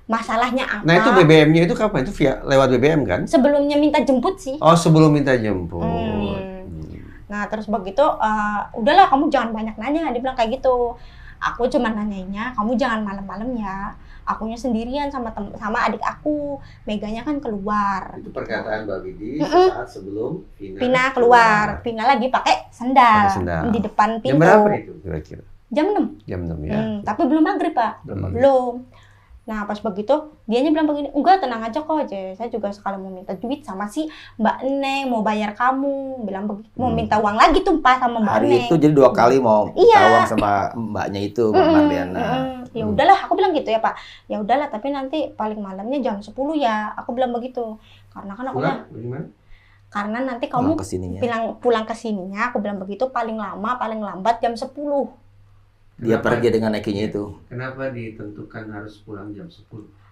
masalahnya apa. Nah itu BBM-nya itu kapan? Itu lewat BBM kan? Sebelumnya minta jemput sih. Oh sebelum minta jemput. Nah terus begitu, udahlah kamu jangan banyak nanya, dia bilang kayak gitu. Aku cuma nanyainnya, kamu jangan malam-malam ya. Akunya sendirian sama adik aku. Meganya kan keluar. Itu perkataan Mbak Widi saat sebelum Vina keluar. Vina lagi pakai sendal di depan pintu. Jam berapa itu kira-kira? Jam 6. Jam 6 ya. Tapi belum maghrib, Pak. Belum. Nah, pas begitu, dianya bilang begini, enggak tenang aja kok, saya juga sekali mau minta duit sama si Mbak Neng, mau bayar kamu. Bilang begitu, mau minta uang lagi tuh Pak sama Mbak Neng. Hari itu jadi 2 kali mau minta uang sama mbaknya itu, Mbak Marliana. Ya udahlah, aku bilang gitu ya Pak. Ya udahlah, tapi nanti paling malamnya jam 10 ya. Aku bilang begitu. Karena kan aku karena nanti kamu pulang ke sininya, aku bilang begitu, paling lama, paling lambat jam 10. Dia pergi dengan Ekinya itu. Kenapa ditentukan harus pulang jam 10?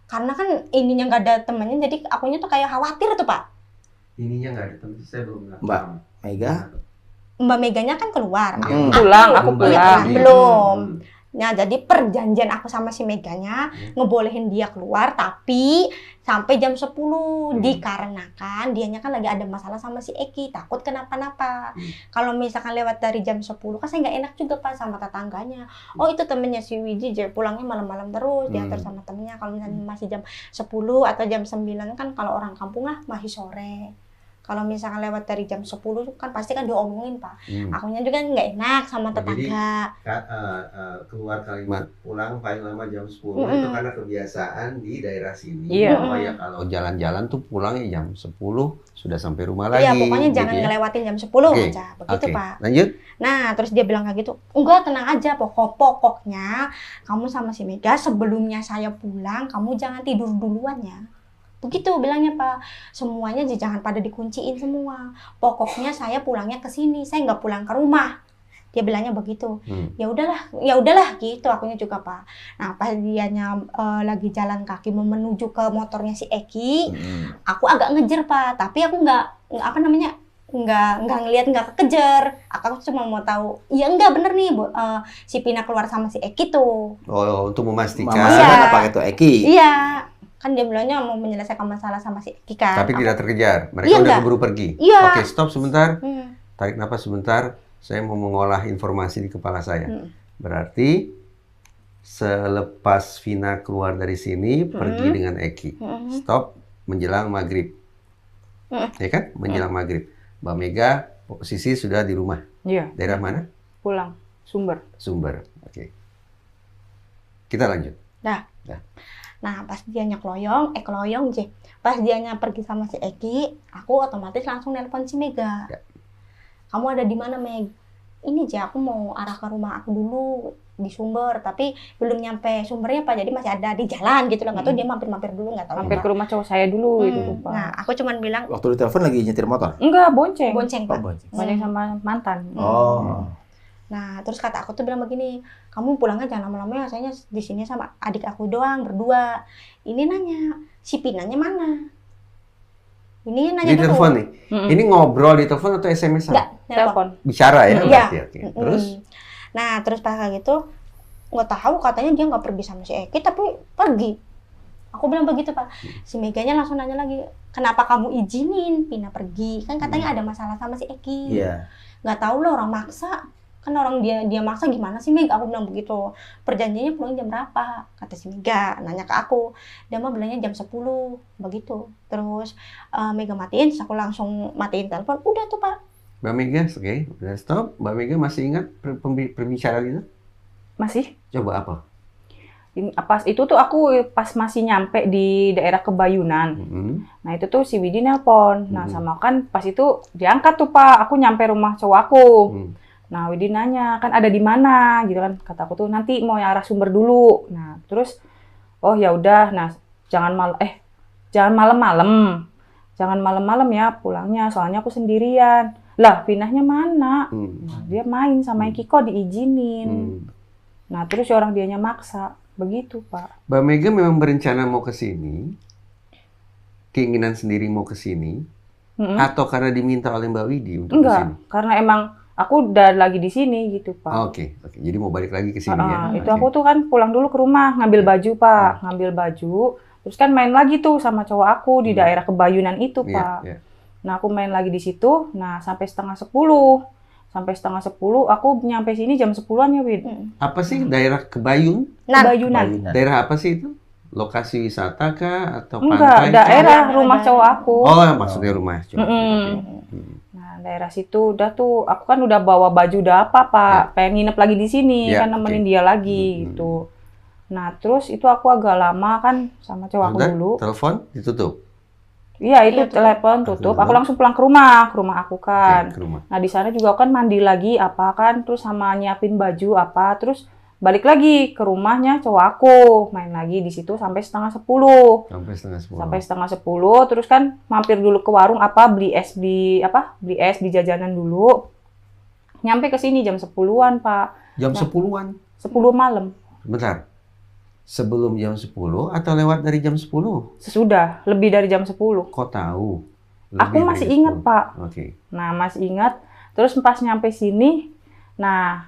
Karena kan ininya nggak ada temennya, jadi akunya tuh kayak khawatir tuh Pak. Ininya nggak ada temen, saya belum ngerti. Mbak Mega? Mbak Meganya kan keluar. Aku pulang. Belum. Nah, jadi perjanjian aku sama si Meganya ngebolehin dia keluar, tapi sampai jam 10 dikarenakan dianya kan lagi ada masalah sama si Eki, takut kenapa-napa. Kalau misalkan lewat dari jam 10 kan saya nggak enak juga Pak sama tetangganya. Oh itu temennya si Widi, pulangnya malam-malam terus, diantar sama temennya. Kalau misalnya masih jam 10 atau jam 9 kan kalau orang kampung lah masih sore. Kalau misalkan lewat dari jam 10 kan pasti kan diomongin Pak. Akunya juga nggak enak sama tetangga. Jadi keluar kalimat pulang paling lama jam 10 itu karena kebiasaan di daerah sini. Supaya kalau jalan-jalan tuh pulangnya jam 10 sudah sampai rumah lagi. Iya pokoknya gitu jangan ngelewatin jam 10 aja. Begitu Pak. Lanjut. Nah terus dia bilang kayak gitu. Enggak tenang aja, pokoknya kamu sama si Mega sebelumnya saya pulang kamu jangan tidur duluan ya. Begitu bilangnya Pak, semuanya jangan pada dikunciin semua. Pokoknya saya pulangnya ke sini, saya nggak pulang ke rumah. Dia bilangnya begitu. Ya udahlah gitu akunya juga Pak. Nah pas dianya lagi jalan kaki mau menuju ke motornya si Eki, aku agak ngejer Pak, tapi aku nggak ngelihat, nggak kekejar. Aku cuma mau tahu, ya enggak bener nih si Pina keluar sama si Eki tuh. Oh untuk memastikan. Apa itu Eki? Iya. Kan dia bilangnya mau menyelesaikan masalah sama si Eki kan. Tapi tidak terkejar, mereka udah keburu pergi. Iya. Oke, stop sebentar. Tarik napas sebentar. Saya mau mengolah informasi di kepala saya. Berarti selepas Vina keluar dari sini, pergi dengan Eki. Stop menjelang maghrib. Ya kan? Menjelang maghrib. Mbak Mega posisi sudah di rumah. Iya. Daerah mana? Pulang. Sumber. Oke. Kita lanjut. Nah, pas dianya keloyong, pas dianya pergi sama si Eki, aku otomatis langsung nelpon si Mega. Kamu ada di mana, Meg? Ini aku mau arah ke rumah aku dulu di Sumber, tapi belum nyampe Sumbernya Pak, jadi masih ada di jalan gitu loh. Nggak tahu dia mampir-mampir dulu, nggak tahu. Mampir ke rumah cowok saya dulu itu lupa. Nah, aku cuman bilang. Waktu ditelepon lagi nyetir motor? Enggak, bonceng. Bonceng Pak. Bonceng sama mantan. Oh. Nah, terus kata aku tuh bilang begini, kamu pulangnya jangan lama-lama ya, saya di sini sama adik aku doang, berdua. Ini nanya, si Pinanya mana? Ini nanya di telepon nih? Ini ngobrol di telepon atau SMS? Enggak, telepon. Bicara ya? Iya. Terus? Nah, terus pas kayak gitu, nggak tahu katanya dia nggak pergi sama si Eki, tapi pergi. Aku bilang begitu Pak. Si Meganya langsung nanya lagi, kenapa kamu izinin Pina pergi? Kan katanya ada masalah sama si Eki. Iya. Nggak tahu loh orang maksa. Kan orang dia maksa gimana sih Meg? Aku bilang begitu. Perjanjiannya pulang jam berapa? Kata si Mega, nanya ke aku. Dia mah bilangnya jam 10, begitu. Terus Mega matiin, terus aku langsung matiin telepon. Udah tuh Pak. Mbak Mega, oke, udah stop. Mbak Mega masih ingat perbicaraan itu? Masih? Coba apa? Pas itu tuh aku pas masih nyampe di daerah Kebayunan. Nah itu tuh si Widi nelpon. Nah sama kan pas itu diangkat tuh Pak. Aku nyampe rumah cowok aku. Nah, Widi nanya, kan ada di mana gitu kan. Kata aku tuh nanti mau yang arah Sumber dulu. Nah, terus oh ya udah. Nah, jangan malam-malam. Jangan malam-malam ya pulangnya, soalnya aku sendirian. Lah, Vinahnya mana? Nah, dia main sama Eki kok diizinin. Nah, terus orang dianya maksa. Begitu, Pak. Mbak Mega memang berencana mau ke sini. Keinginan sendiri mau ke sini. Atau karena diminta oleh Mbak Widi untuk ke sini? Enggak, karena emang aku udah lagi di sini gitu Pak. Oke. Jadi mau balik lagi ke sini ya. Itu aku tuh kan pulang dulu ke rumah ngambil baju Pak, ngambil baju, terus kan main lagi tuh sama cowok aku di daerah Kebayunan itu Pak. Nah aku main lagi di situ, nah sampai setengah 10 aku nyampe sini jam 10-an ya Wid. Apa sih daerah Kebayun? Kebayunan. Daerah apa sih itu? Lokasi wisata kah atau Enggak, pantai? daerah rumah cowok aku. Oh, maksudnya rumah cowok. Nah, daerah situ udah tuh, aku kan udah bawa baju udah apa, Pak. Pengen nginep lagi di sini, kan nemenin dia lagi gitu. Nah, terus itu aku agak lama kan sama cowok aku dulu. Telepon ditutup? Iya, itu telepon tutup. Aku langsung pulang ke rumah aku kan. Nah, di sana juga kan mandi lagi apa kan, terus sama nyiapin baju apa, terus balik lagi ke rumahnya cowok aku, main lagi di situ sampai setengah 10. Sampai setengah 10, terus kan mampir dulu ke warung apa beli es di jajanan dulu. Nyampe ke sini jam 10-an, Pak. Jam 10-an? 10 malam. Bentar. Sebelum jam 10 atau lewat dari jam 10? Sesudah, lebih dari jam 10. Kok tahu? Aku masih ingat, Pak. Oke. Nah, masih ingat. Terus pas nyampe sini, nah,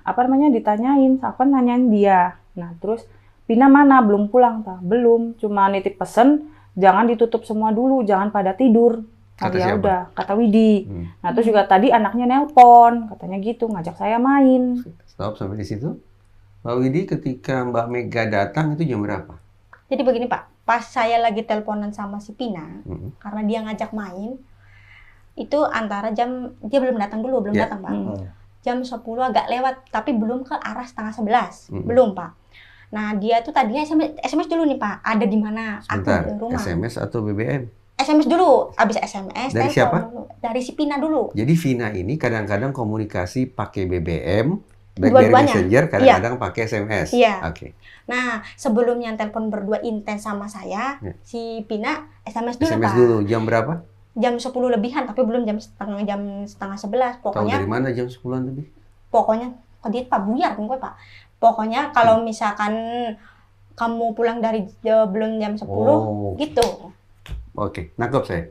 ditanyain, aku kan nanyain dia. Nah, terus Pina mana? Belum pulang, Pak. Belum, cuma nitip pesen, jangan ditutup semua dulu, jangan pada tidur. Kata ya siapa? udah, kata Widi. Nah, terus juga tadi anaknya nelpon, katanya gitu, ngajak saya main. Stop sampai di situ. Mbak Widi, ketika Mbak Mega datang itu jam berapa? Jadi begini Pak, pas saya lagi teleponan sama si Pina, karena dia ngajak main, itu antara jam, dia belum datang dulu, belum datang Pak. Jam 10 agak lewat, tapi belum ke arah setengah 11. Belum, Pak. Nah, dia tuh tadinya SMS dulu nih, Pak. Ada di mana? Sebentar, aku di rumah. SMS atau BBM? SMS dulu. Habis SMS, dari siapa? Dulu. Dari si Pina dulu. Jadi Vina ini kadang-kadang komunikasi pakai BBM, BlackBerry Messenger, kadang-kadang pakai SMS. Iya. Oke. Nah, sebelumnya telepon berdua intens sama saya, si Pina SMS dulu, SMS Pak. dulu, jam berapa? Jam 10 lebihan, tapi belum jam setengah 11. Pokoknya. Tahu dari mana jam 10-an lebih? Pokoknya, dia Pak buyar kan gue Pak. Pokoknya kalau misalkan kamu pulang dari belum jam 10, gitu. Oke, nangkep saya.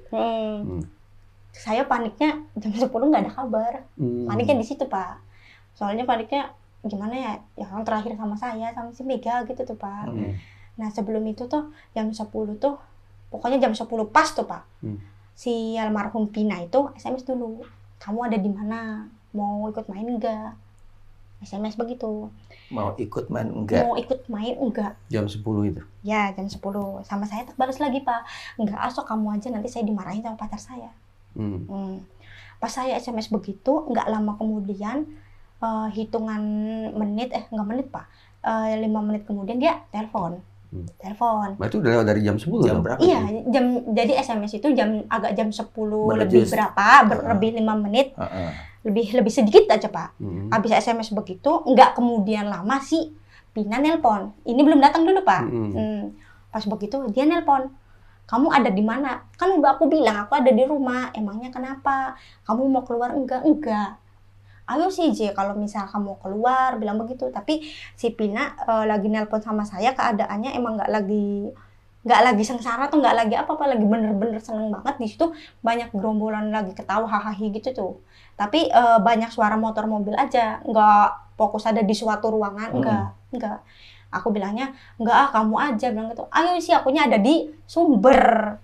Saya paniknya jam 10 nggak ada kabar. Paniknya di situ Pak. Soalnya paniknya gimana ya? Ya kan terakhir sama saya, sama si Mega gitu tuh Pak. Nah sebelum itu tuh jam 10 tuh, pokoknya jam 10 pas tuh Pak. Si almarhum Pina itu SMS dulu, kamu ada di mana, mau ikut main enggak? SMS begitu. Mau ikut main enggak? Mau ikut main enggak? Jam 10 itu? Ya jam 10. Sama saya terbalas lagi Pak, enggak asok kamu aja, nanti saya dimarahin sama pacar saya. Pas saya SMS begitu, enggak lama kemudian, hitungan menit, enggak menit Pak, 5 menit kemudian dia telepon. Berarti udah lewat dari jam 10 jam berapa? Iya, jadi SMS itu agak jam 10 lebih berapa, lebih 5 menit. Lebih sedikit aja Pak. Habis SMS begitu, nggak kemudian lama sih Pina nelpon. Ini belum datang dulu Pak. Pas begitu dia nelpon. Kamu ada di mana? Kan udah aku bilang aku ada di rumah. Emangnya kenapa? Kamu mau keluar enggak? Enggak. Ayo sih J, kalau misal kamu keluar, bilang begitu. Tapi si Pina lagi nelpon sama saya, keadaannya emang nggak lagi sengsara tuh, nggak lagi apa-apa, lagi bener-bener seneng banget. Di situ banyak gerombolan lagi ketawa hahaha gitu tuh. Tapi banyak suara motor mobil aja, nggak fokus ada di suatu ruangan, enggak. Aku bilangnya, enggak kamu aja, bilang gitu. Ayo sih, akunya ada di Sumber.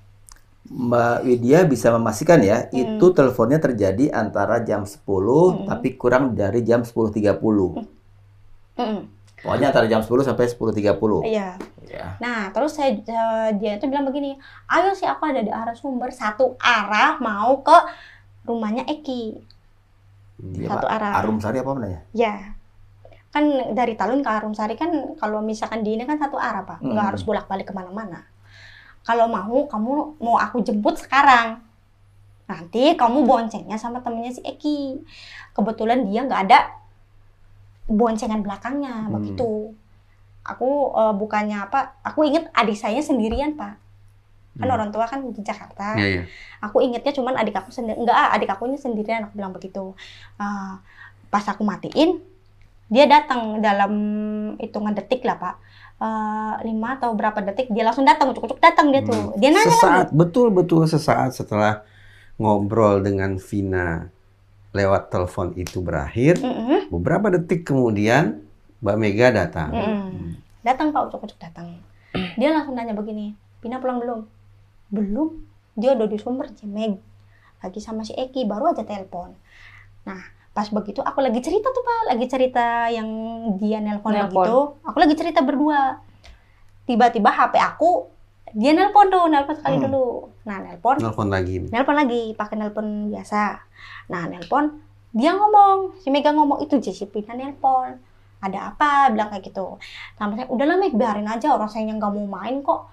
Mbak Widya bisa memastikan ya, itu teleponnya terjadi antara jam 10 tapi kurang dari jam 10.30. Pokoknya antara jam 10 sampai 10.30. Iya. Nah, terus dia itu bilang begini, ayo sih aku ada di arah Sumber, satu arah mau ke rumahnya Eki. Satu arah. Arumsari apa namanya? Ya. Kan dari Talun ke Arumsari kan kalau misalkan di ini kan satu arah Pak, nggak harus bolak-balik kemana-mana. Kalau kamu mau aku jemput sekarang. Nanti kamu boncengnya sama temennya si Eki. Kebetulan dia nggak ada boncengan belakangnya, begitu. Aku bukannya apa, aku inget adik saya sendirian Pak. Kan orang tua kan di Jakarta. Aku ingetnya cuman adik aku sendiri, adik aku ini sendirian, aku bilang begitu. Pas aku matiin, dia datang dalam hitungan detik lah Pak. 5 atau berapa detik dia langsung datang, ucuk-ucuk datang dia tuh. Dia nanya sesaat, betul-betul sesaat setelah ngobrol dengan Vina lewat telepon itu berakhir, beberapa detik kemudian Mbak Mega datang. Datang Pak, ucuk-ucuk datang. Dia langsung nanya begini, Pina pulang belum? Belum. Dia udah di Sumber Cimek. Lagi sama si Eki, baru aja telepon. Nah, pas begitu aku lagi cerita tuh Pak, lagi cerita yang dia nelpon begitu. Aku lagi cerita berdua. Tiba-tiba HP aku, dia nelpon sekali dulu. Nah, nelpon lagi, pakai nelpon biasa. Nah, nelpon, dia ngomong, si Mega ngomong, itu si Pina nelpon. Ada apa? Bilang kayak gitu. Sama saya, udahlah Meg, biarin aja, orang saya yang nggak mau main kok.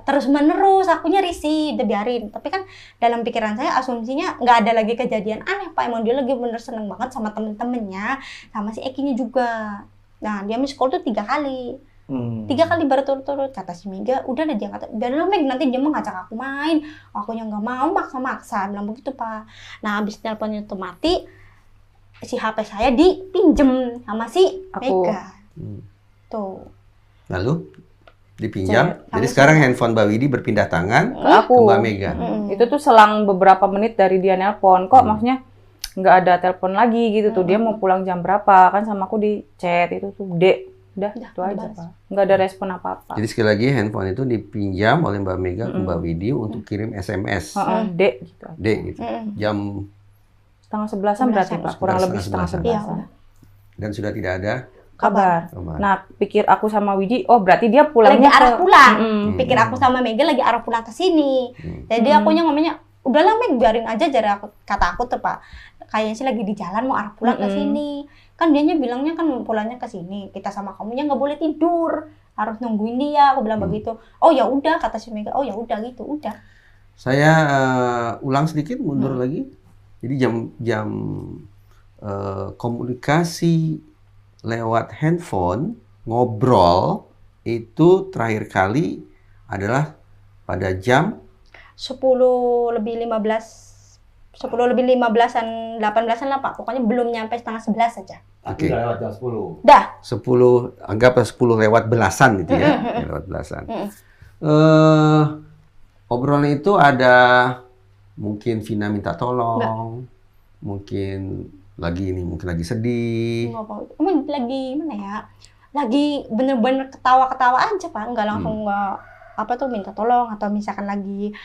Terus menerus, akunya risih, udah biarin. Tapi kan dalam pikiran saya asumsinya nggak ada lagi kejadian aneh Pak. Emang dia lagi bener seneng banget sama temen-temennya, sama si Ekinya juga. Nah, dia miss call tuh 3 kali. 3 kali berturut-turut. Kata si Mega, udah deh dia kata, biarlah Meg, nanti dia mau ngajak aku main. Akunya nggak mau, maksa-maksa. Bilang begitu Pak. Nah, habis teleponnya itu mati, si HP saya dipinjem sama si Mega. Tuh. Lalu dipinjam. Jadi sekarang handphone Mbak Widi berpindah tangan ke Mbak Mega. Itu tuh selang beberapa menit dari dia nelpon. Kok maksudnya nggak ada telepon lagi gitu tuh. Dia mau pulang jam berapa? Kan sama aku di chat itu tuh, Dek. Udah itu aja Pak. Nggak ada respon apa-apa. Jadi sekali lagi handphone itu dipinjam oleh Mbak Mega ke Mbak Widi untuk kirim SMS. Dek gitu. Dek gitu. Jam setengah 11-an berarti Pak. Kurang lebih setengah 11-an. Dan sudah tidak ada kabar. Nah, pikir aku sama Widi, oh berarti dia pulangnya lagi arah pulang. Pikir aku sama Mega lagi arah pulang ke sini. Jadi akunya ngomongnya, udahlah Meg, biarin aja, kata aku tuh Pak. Kayaknya sih lagi di jalan mau arah pulang ke sini. Kan dianya bilangnya kan pulangnya ke sini. Kita sama kamunya nggak boleh tidur, harus nungguin dia. Aku bilang begitu. Oh ya udah, kata si Mega. Oh ya udah gitu, udah. Saya ulang sedikit, mundur lagi. Jadi jam komunikasi lewat handphone, ngobrol itu terakhir kali adalah pada jam 10 lebih 15-an, 18-an lah Pak. Pokoknya belum nyampe setengah 11 saja. Oke. Udah lewat jam 10. Dah. 10, anggaplah 10 lewat belasan gitu ya. Lewat belasan. Obrolan itu ada mungkin Vina minta tolong. Mungkin lagi sedih. Lagi mana ya? Lagi bener-bener ketawa-ketawa aja Pak. Enggak langsung minta tolong atau misalkan lagi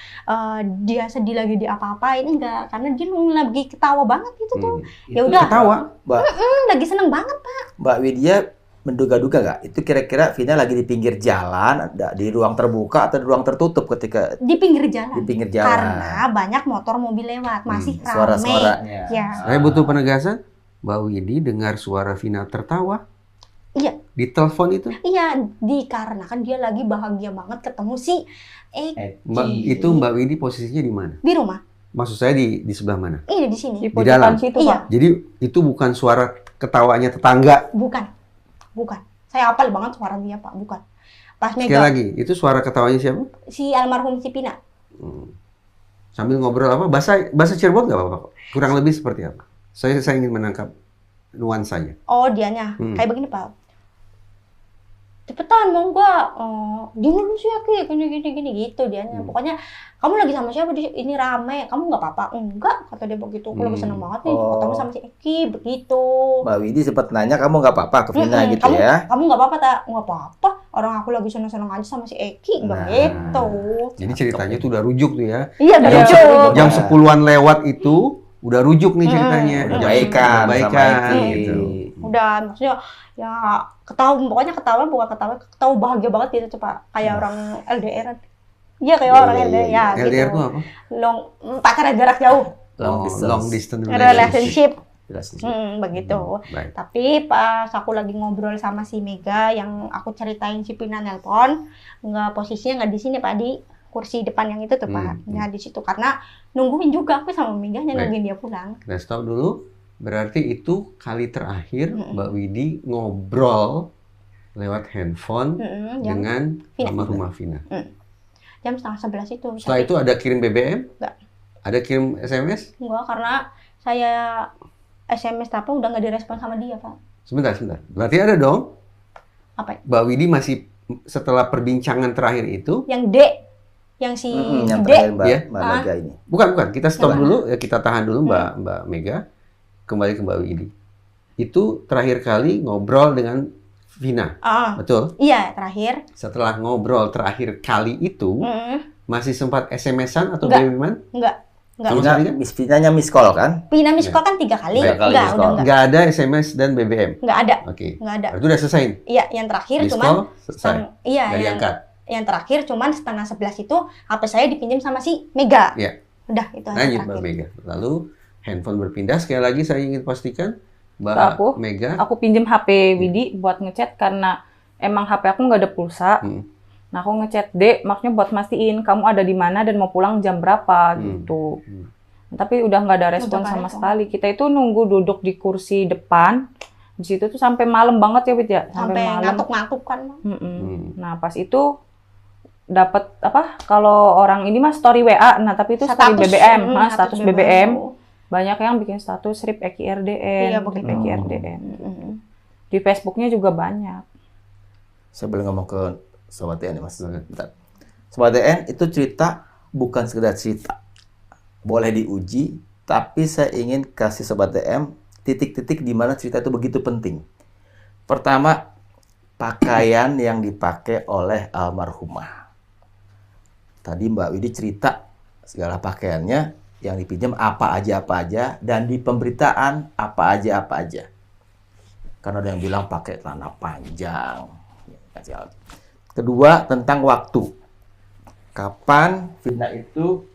dia sedih lagi di apa-apain, enggak, karena dia lagi ketawa banget gitu tuh. Ya udah. Ketawa, Mbak. Lagi seneng banget Pak. Mbak Widya menduga-duga nggak? Itu kira-kira Vina lagi di pinggir jalan, di ruang terbuka atau di ruang tertutup ketika di pinggir jalan? Di pinggir jalan. Karena banyak motor mobil lewat, masih ramai. Suara-suaranya. Ya. Saya butuh penegasan. Mbak Widi dengar suara Vina tertawa? Iya. Di telepon itu? Iya, dikarenakan dia lagi bahagia banget ketemu si Itu Mbak Widi posisinya di mana? Di rumah. Maksud saya di sebelah mana? Iya, di sini. Di dalam situ, Pak. Jadi itu bukan suara ketawanya tetangga? Bukan. Saya hafal banget suara dia Pak, bukan. Pas Sekali lagi, itu suara ketawanya siapa? Si almarhum si Pina. Sambil ngobrol apa? Bahasa Cirebon nggak apa-apa? Kurang lebih seperti apa? Saya ingin menangkap nuansanya. Oh, dianya. Kayak begini Pak. Cepetan mau nggak? Dulu sih Aki, gini gitu dianya. Pokoknya kamu lagi sama siapa di ini rame? Kamu nggak apa-apa? Enggak, kata dia begitu. Aku lagi seneng banget nih ketemu sama si Eki begitu. Mbak Widi sempat nanya, kamu nggak apa-apa ke Vina gitu ya? Kamu nggak apa-apa tak? Nggak apa-apa. Orang aku lagi seneng-seneng aja sama si Eki, begitu. Jadi ceritanya tuh udah rujuk tuh ya? Iya, udah rujuk. Jam 10-an lewat itu udah rujuk nih ceritanya. Udah baikan gitu. Udah, maksudnya ya pokoknya ketawa bahagia banget gitu Pak, kayak orang LDR. Iya, kayak orang LDR ya. LDR itu apa? Pacaran jarak jauh. Long distance relationship. Relationship. Begitu. Baik. Tapi pas aku lagi ngobrol sama si Mega yang aku ceritain si Pina nelpon, posisinya nggak di sini Pak, di kursi depan yang itu tuh Pak. Ya di situ karena nungguin juga aku sama Mega nungguin dia pulang. Kita stop dulu. Berarti itu kali terakhir Mbak Widi ngobrol lewat handphone dengan almarhumah Vina. Jam setengah 11 itu. Setelah itu ada kirim BBM? Enggak. Ada kirim SMS? Enggak, karena saya SMS apa udah nggak direspon sama dia Pak. Sebentar. Berarti ada dong? Apa? Mbak Widi masih setelah perbincangan terakhir itu? Yang D, yang yang D. terakhir Mbak Mega ini. Bukan. Kita stop dulu, ya kita tahan dulu Mbak Mega. kembali ke Mbak Widi. Itu terakhir kali ngobrol dengan Vina, betul? Iya, terakhir. Setelah ngobrol terakhir kali itu, masih sempat SMS-an atau Enggak. BBM-an? Enggak. Vinanya miss call kan? Vina miss call kan 3 kali. Tiga kali Enggak, miss udah call. enggak. Nggak ada SMS dan BBM? Enggak ada. Oke. Enggak ada. Itu udah selesai? Iya, yang terakhir Miss cuman call, selesai? iya, Nggak diangkat? yang terakhir cuman setengah 11 itu HP saya dipinjam sama si Mega. Iya. Udah, itu aja Lanjut Mbak terakhir. Mega. Lalu handphone berpindah. Sekali lagi saya ingin pastikan Mbak Aku. Mega. Aku pinjem HP Widi buat ngechat karena emang HP aku nggak ada pulsa. Nah, aku ngechat Dek, maksudnya buat mastiin kamu ada di mana dan mau pulang jam berapa gitu. Tapi udah nggak ada respon sama sekali. Kita itu nunggu duduk di kursi depan. Di situ tuh sampai malam banget ya, Wid ya. Sampai malam. ngantuk-ngantuk kan. Nah, pas itu dapat apa? Kalau orang ini mah story WA. Nah, tapi itu story BBM, status BBM. Banyak yang bikin status RIP EKI-RDN, Iya, RIP begitu. EKI-RDN. Di Facebooknya juga banyak. Saya boleh ngomong ke Sobat DN ya, Mas? Bentar. Sobat DN itu cerita bukan sekedar cerita. Boleh diuji, tapi saya ingin kasih Sobat DM titik-titik di mana cerita itu begitu penting. Pertama, pakaian yang dipakai oleh almarhumah. Tadi Mbak Widi cerita segala pakaiannya yang dipinjam apa aja, dan di pemberitaan apa aja. Karena ada yang bilang pakai celana panjang. Kedua, tentang waktu. Kapan Vina itu